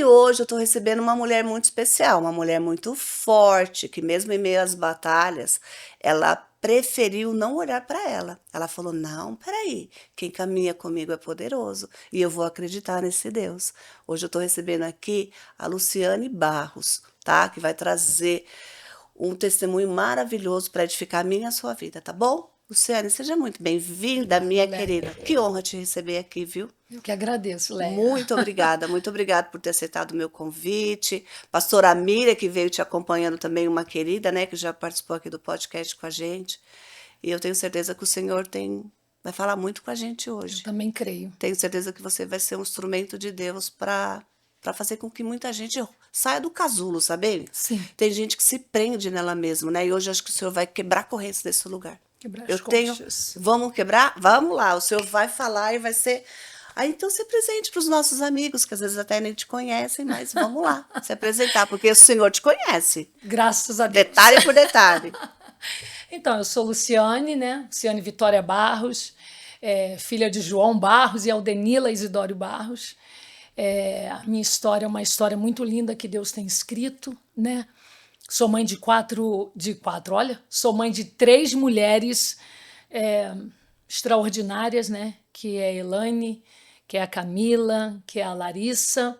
E hoje eu estou recebendo uma mulher muito especial, uma mulher muito forte, que mesmo em meio às batalhas, ela preferiu não olhar para ela. Ela falou: não, peraí, quem caminha comigo é poderoso e eu vou acreditar nesse Deus. Hoje eu estou recebendo aqui a Luciane Barros, tá? Que vai trazer um testemunho maravilhoso para edificar a minha e a sua vida, tá bom? Luciane, seja muito bem-vinda, Obrigada, minha Leia. querida. Que honra te receber aqui, viu? Eu que agradeço, Leia. Muito obrigada por ter aceitado o meu convite. Pastora Miriam, que veio te acompanhando também, uma querida, né, que já participou aqui do podcast com a gente. E eu tenho certeza que o Senhor vai falar muito com a gente Eu hoje. também creio. Tenho certeza que você vai ser um instrumento de Deus para fazer com que muita gente saia do casulo, sabe? Sim, Tem gente que se prende nela mesma, né? E hoje acho que o Senhor vai quebrar correntes desse lugar. quebrar Eu as tenho. conchas. Vamos quebrar? Vamos lá. O Senhor vai falar e vai ser. Aí então se apresente para os nossos amigos, que às vezes até nem te conhecem, mas vamos lá, se apresentar, porque o Senhor te conhece, Graças a Deus. detalhe por detalhe. Então, eu sou Luciane, né? Luciane Vitória Barros, filha de João Barros e Aldenila Isidório Barros. A minha história é uma história muito linda que Deus tem escrito, né? Sou mãe olha, sou mãe de 3 mulheres é, extraordinárias, né? Que é a Elaine, que é a Camila, que é a Larissa,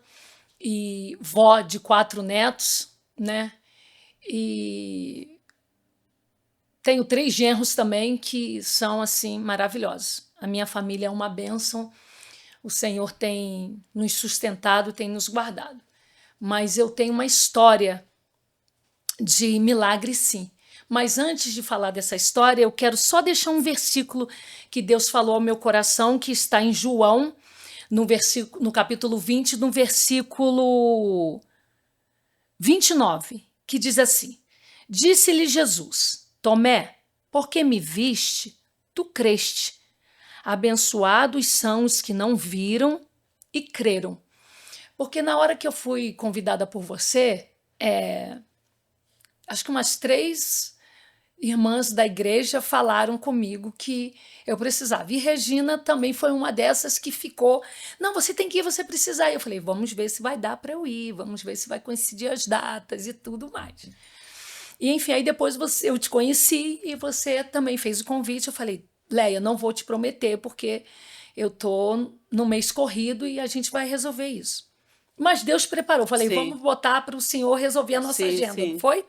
e vó de 4 netos, né? E tenho 3 genros também que são assim maravilhosos. A minha família é uma bênção. O Senhor tem nos sustentado, tem nos guardado. Mas eu tenho uma história de milagre, sim. Mas antes de falar dessa história, eu quero só deixar um versículo que Deus falou ao meu coração, que está em João, no capítulo 20, no versículo 29, que diz assim: Disse-lhe Jesus: Tomé, porque me viste, tu creste. Abençoados são os que não viram e creram. Porque na hora que eu fui convidada por você, acho que umas 3 irmãs da igreja falaram comigo que eu precisava. E Regina também foi uma dessas que ficou. Não, você tem que ir, você precisa ir. Eu falei, vamos ver se vai dar para eu ir, vamos ver se vai coincidir as datas e tudo mais. E enfim, aí depois eu te conheci e você também fez o convite. Eu falei, Leia, não vou te prometer, porque eu tô no mês corrido e a gente vai resolver isso. Mas Deus preparou. Falei, Sim, vamos botar para o Senhor resolver a nossa sim, agenda, não sim. foi?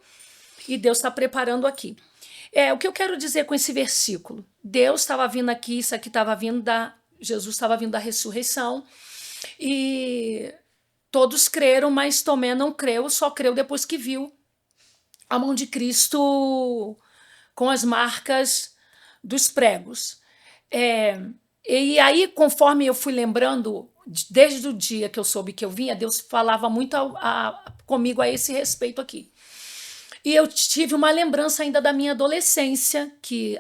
E Deus está preparando aqui. O que eu quero dizer com esse versículo? Deus estava vindo aqui, isso aqui estava vindo da. Jesus estava vindo da ressurreição. E todos creram, mas Tomé não creu, só creu depois que viu a mão de Cristo com as marcas dos pregos. É, e aí, conforme eu fui lembrando, desde o dia que eu soube que eu vinha, Deus falava muito comigo a esse respeito aqui. E eu tive uma lembrança ainda da minha adolescência, que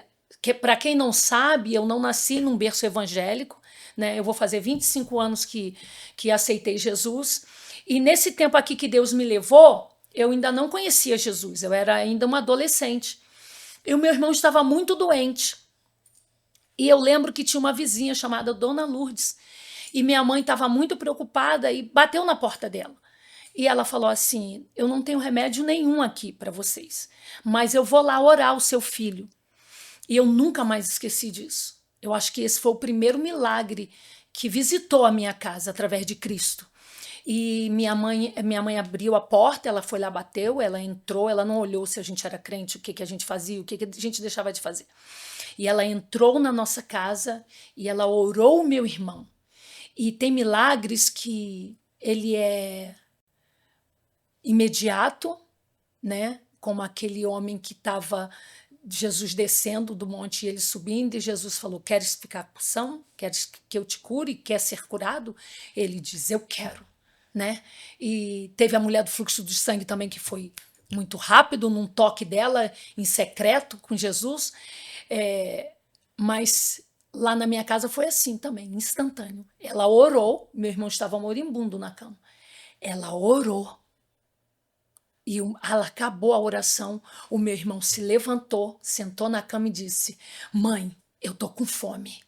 para quem não sabe, eu não nasci num berço evangélico, né? Eu vou fazer 25 anos que aceitei Jesus. E nesse tempo aqui que Deus me levou, eu ainda não conhecia Jesus, eu era ainda uma adolescente. E o meu irmão estava muito doente. E eu lembro que tinha uma vizinha chamada Dona Lourdes. E minha mãe estava muito preocupada e bateu na porta dela. E ela falou assim: Eu não tenho remédio nenhum aqui para vocês, mas eu vou lá orar o seu filho. E eu nunca mais esqueci disso. Eu acho que esse foi o primeiro milagre que visitou a minha casa através de Cristo. E minha mãe abriu a porta, ela foi lá, bateu, ela entrou, ela não olhou se a gente era crente, o que, que a gente fazia, o que, que a gente deixava de fazer. E ela entrou na nossa casa e ela orou o meu irmão. E tem milagres que ele é imediato, né? Como aquele homem que estava Jesus descendo do monte e ele subindo, e Jesus falou: Queres ficar com são? Queres que eu te cure? Quer ser curado? Ele diz: Eu quero, né? E teve a mulher do fluxo de sangue também, que foi muito rápido, num toque dela em secreto com Jesus. É, mas lá na minha casa foi assim também, instantâneo. Ela orou, meu irmão estava moribundo na cama. Ela orou. E ela acabou a oração, o meu irmão se levantou, sentou na cama e disse: Mãe, eu tô com fome.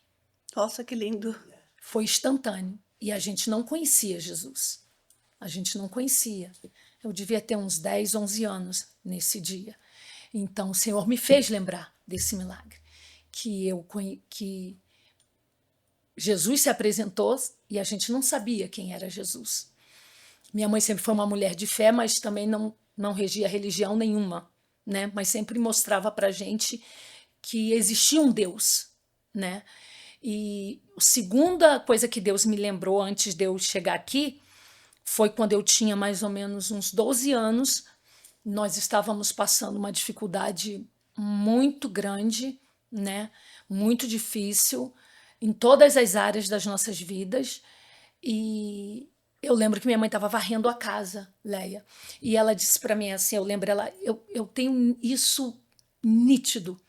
Nossa, que lindo. Foi instantâneo. E a gente não conhecia Jesus. A gente não conhecia. Eu devia ter uns 10, 11 anos nesse dia. Então o Senhor me fez lembrar desse milagre, que Jesus se apresentou e a gente não sabia quem era Jesus. Minha mãe sempre foi uma mulher de fé, mas também não regia religião nenhuma, né? Mas sempre mostrava para a gente que existia um Deus, né? E a segunda coisa que Deus me lembrou antes de eu chegar aqui foi quando eu tinha mais ou menos uns 12 anos. Nós estávamos passando uma dificuldade muito grande, né? Muito difícil em todas as áreas das nossas vidas. E eu lembro que minha mãe estava varrendo a casa, Leia. E ela disse para mim assim, eu lembro ela, eu tenho isso nítido.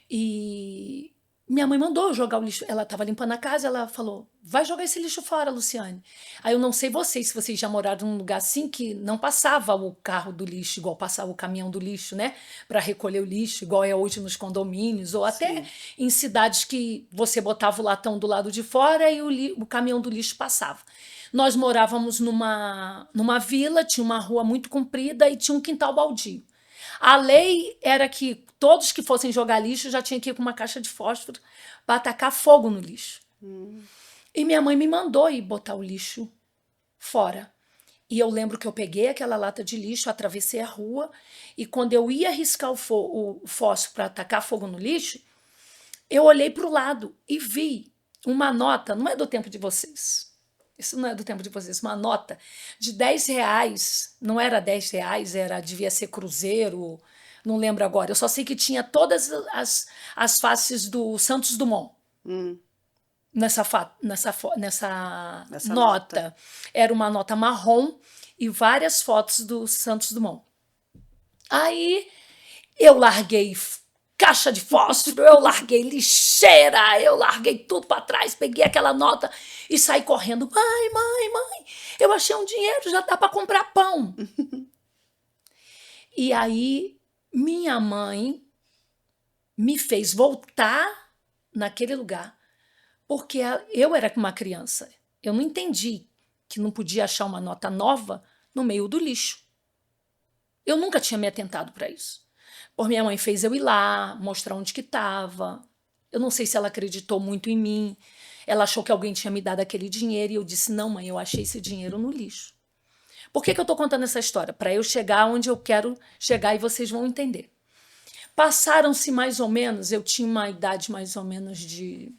E minha mãe mandou eu jogar o lixo. Ela estava limpando a casa, ela falou: vai jogar esse lixo fora, Luciane. Aí eu não sei vocês, se vocês já moraram num lugar assim que não passava o carro do lixo, igual passava o caminhão do lixo, né? Para recolher o lixo, igual é hoje nos condomínios, ou até Sim. em cidades que você botava o latão do lado de fora e o caminhão do lixo passava. Nós morávamos numa vila, tinha uma rua muito comprida e tinha um quintal baldio. A lei era que todos que fossem jogar lixo já tinham que ir com uma caixa de fósforo para atacar fogo no lixo. Hum. E minha mãe me mandou ir botar o lixo fora. E eu lembro que eu peguei aquela lata de lixo, atravessei a rua, e quando eu ia riscar o fósforo para atacar fogo no lixo, eu olhei para o lado e vi uma nota, não é do tempo de vocês. Isso não é do tempo de vocês, uma nota de R$ 10, não era R$ 10, devia ser cruzeiro, não lembro agora. Eu só sei que tinha todas as faces do Santos Dumont Hum. nessa Essa nota. nota. Era uma nota marrom e várias fotos do Santos Dumont. Aí eu larguei caixa de fósforo, eu larguei lixeira, eu larguei tudo para trás, peguei aquela nota e saí correndo. Mãe, mãe, mãe, eu achei um dinheiro, já dá para comprar pão. E aí minha mãe me fez voltar naquele lugar, porque eu era uma criança. Eu não entendi que não podia achar uma nota nova no meio do lixo. Eu nunca tinha me atentado para isso. Por minha mãe fez eu ir lá, mostrar onde que estava. Eu não sei se ela acreditou muito em mim. Ela achou que alguém tinha me dado aquele dinheiro e eu disse: não, mãe, eu achei esse dinheiro no lixo. Por que eu estou contando essa história? Para eu chegar onde eu quero chegar e vocês vão entender. Passaram-se mais ou menos, eu tinha uma idade mais ou menos de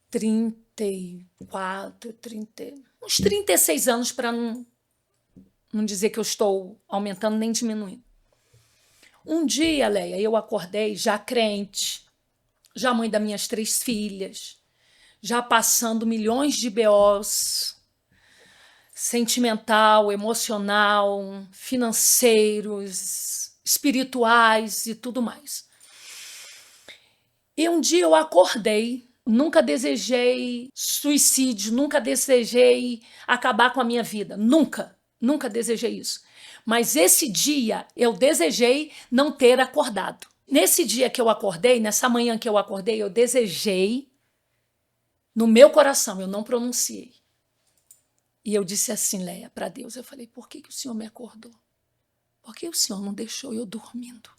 34, 30, uns 36 anos, para não dizer que eu estou aumentando nem diminuindo. Um dia, Leia, eu acordei já crente, já mãe das minhas 3 filhas, já passando milhões de BOs, sentimental, emocional, financeiros, espirituais e tudo mais. E um dia eu acordei, nunca desejei suicídio, nunca desejei acabar com a minha vida, nunca desejei isso. Mas esse dia eu desejei não ter acordado. Nesse dia que eu acordei, nessa manhã que eu acordei, eu desejei no meu coração, eu não pronunciei. E eu disse assim, Leia, para Deus, eu falei: por que o Senhor me acordou? Por que o Senhor não deixou eu dormindo?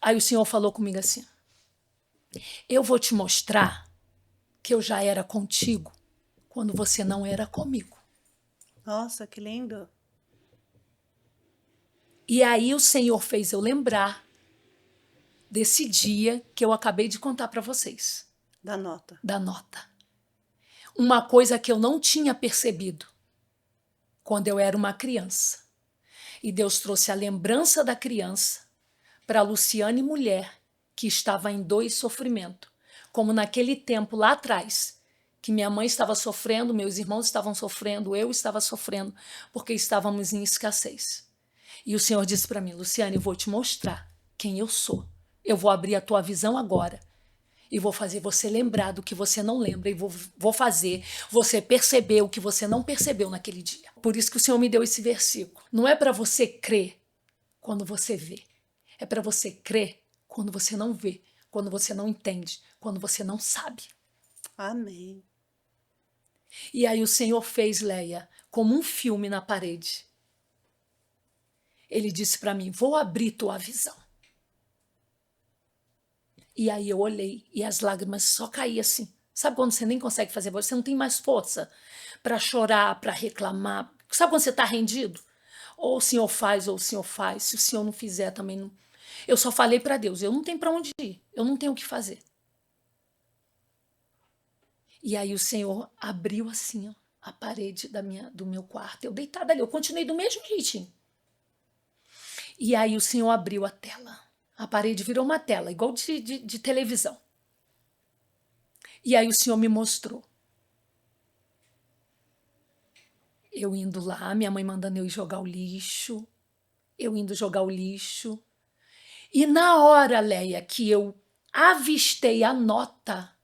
Aí o Senhor falou comigo assim: eu vou te mostrar que eu já era contigo quando você não era comigo. Nossa, que lindo. E aí o Senhor fez eu lembrar desse dia que eu acabei de contar para vocês, Da nota. da nota. Uma coisa que eu não tinha percebido quando eu era uma criança. E Deus trouxe a lembrança da criança para Luciane, mulher, que estava em dor e sofrimento. Como naquele tempo lá atrás, que minha mãe estava sofrendo, meus irmãos estavam sofrendo, eu estava sofrendo, porque estávamos em escassez. E o Senhor disse para mim: Luciane, eu vou te mostrar quem eu sou. Eu vou abrir a tua visão agora. E vou fazer você lembrar do que você não lembra. E vou fazer você perceber o que você não percebeu naquele dia. Por isso que o Senhor me deu esse versículo. Não é para você crer quando você vê. É para você crer quando você não vê, quando você não entende, quando você não sabe. Amém. E aí o Senhor fez, Leia, como um filme na parede. Ele disse para mim, vou abrir tua visão. E aí eu olhei e as lágrimas só caíam assim. Sabe quando você nem consegue fazer, você não tem mais força para chorar, para reclamar. Sabe quando você está rendido? Ou o Senhor faz, ou o Senhor faz. Se o Senhor não fizer, também não. Eu só falei para Deus, eu não tenho para onde ir, eu não tenho o que fazer. E aí o Senhor abriu assim, ó, a parede do meu quarto. Eu deitada ali, eu continuei do mesmo jeitinho. E aí o Senhor abriu a tela. A parede virou uma tela, igual de televisão. E aí o Senhor me mostrou. Eu indo lá, minha mãe mandando eu ir jogar o lixo. Eu indo jogar o lixo. E na hora, Leia, que eu avistei a nota,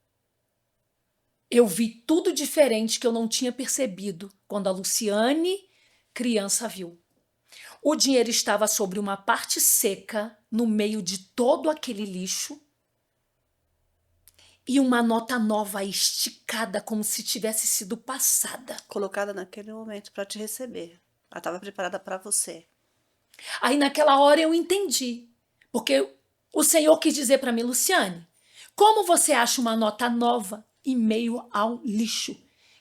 eu vi tudo diferente que eu não tinha percebido quando a Luciane, criança, viu. O dinheiro estava sobre uma parte seca, no meio de todo aquele lixo, e uma nota nova esticada, como se tivesse sido passada. Colocada naquele momento para te receber. Ela estava preparada para você. Aí naquela hora eu entendi, porque o Senhor quis dizer para mim, Luciane, como você acha uma nota nova em meio ao lixo?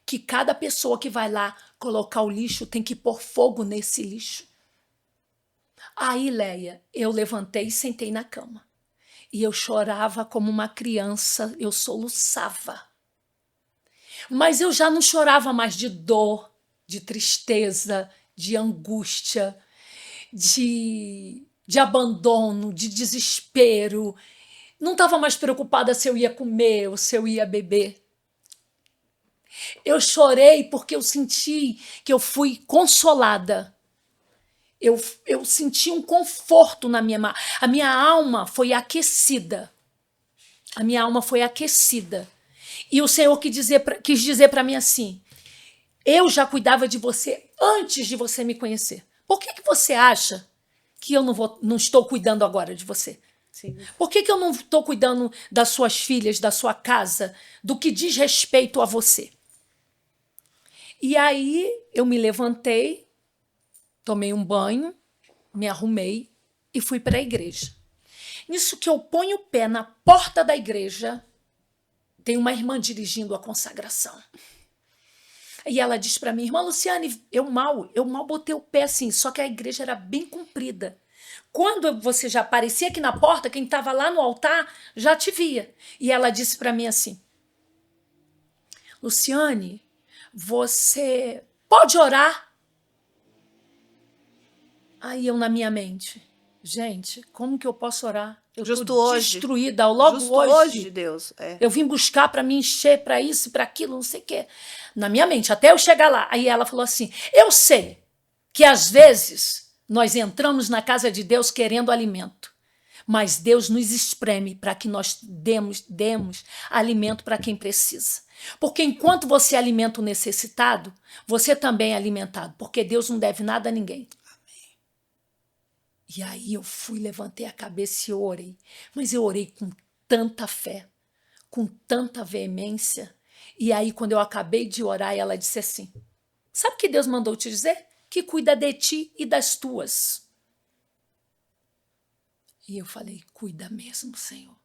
Que cada pessoa que vai lá colocar o lixo tem que pôr fogo nesse lixo. Aí, Leia, eu levantei e sentei na cama. E eu chorava como uma criança, eu soluçava. Mas eu já não chorava mais de dor, de tristeza, de angústia, de abandono, de desespero. Não estava mais preocupada se eu ia comer ou se eu ia beber. Eu chorei porque eu senti que eu fui consolada. Eu senti um conforto na minha alma. A minha alma foi aquecida. A minha alma foi aquecida. E o Senhor quis dizer para mim assim, eu já cuidava de você antes de você me conhecer. Por que você acha que eu não estou cuidando agora de você? Sim. Por que eu não estou cuidando das suas filhas, da sua casa, do que diz respeito a você? E aí eu me levantei, tomei um banho, me arrumei e fui para a igreja. Nisso que eu ponho o pé na porta da igreja, tem uma irmã dirigindo a consagração. E ela diz para mim, irmã Luciane, eu mal botei o pé assim, só que a igreja era bem comprida. Quando você já aparecia aqui na porta, quem estava lá no altar já te via. E ela disse para mim assim, Luciane, você pode orar? Aí eu na minha mente, gente, como que eu posso orar? Eu Justo estou hoje. destruída, logo Justo hoje, hoje. Deus. É. Eu vim buscar para me encher, para isso, para aquilo, não sei o quê. Na minha mente, até eu chegar lá. Aí ela falou assim, eu sei que às vezes nós entramos na casa de Deus querendo alimento, mas Deus nos espreme para que nós demos alimento para quem precisa. Porque enquanto você alimenta o necessitado, você também é alimentado, porque Deus não deve nada a ninguém. E aí eu fui, levantei a cabeça e orei. Mas eu orei com tanta fé, com tanta veemência. E aí, quando eu acabei de orar, ela disse assim, sabe o que Deus mandou te dizer? Que cuida de ti e das tuas. E eu falei, cuida mesmo, Senhor.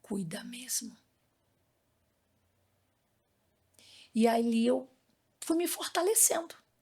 Cuida mesmo. E ali eu fui me fortalecendo.